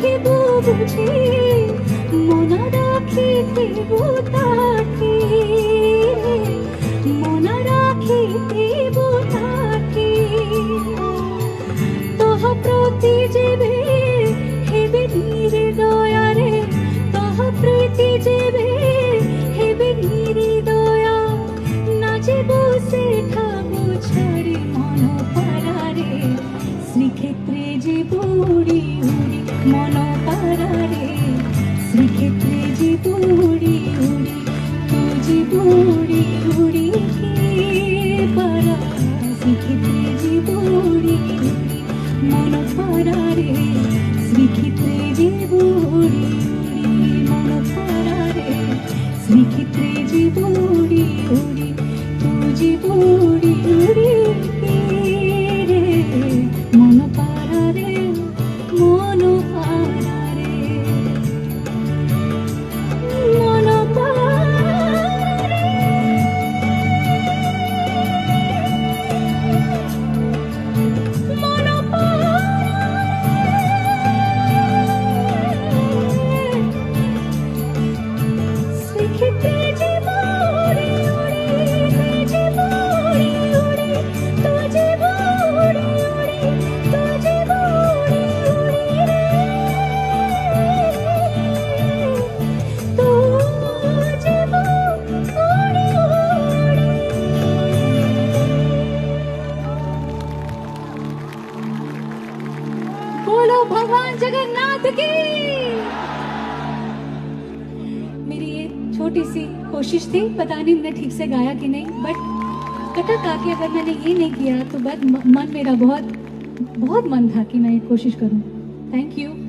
রাখিব বুঝি মনা রাখিব তাকে মনা রাখিব তাকে তহ প্রতি যেবে হেবে নির্দয়ারে তহ প্রতি যেবে হেবে নির্দয়া নাচিব সেঠা বুঝারে মন পারারে শ্রীক্ষেত্রে যে বুড়ি উড়ি মন পারারে শ্রীক্ষেত্রে যে বুড়ি উড়ি তু যে বুড়ি উড়ি পারা শ্রীক্ষেত্রে যে বুড়ি উড়ি মন পারারে শ্রীক্ষেত্রে যে বুড়ি উড়ি মন পারারে শ্রীক্ষেত্রে যে বুড়ি উড়ি তু যে বুড়ি উড়ি রে মন পারারে মন পারারে মন পারারে মন পারারে শ্রীক্ষেত্রে যে বুড়ি উড়ি যে বুড়ি উড়ি তু যে বুড়ি উড়ি তু যে বুড়ি উড়ি রে তু যে বুড়ি উড়ি बोलो भगवान जगन्नाथ की। मेरी ये छोटी सी कोशिश थी, पता नहीं मैंने ठीक से गाया कि नहीं, बट कटक आके अगर मैंने ये नहीं किया तो बस मन मेरा बहुत बहुत मन था कि मैं ये कोशिश करूं। Thank you.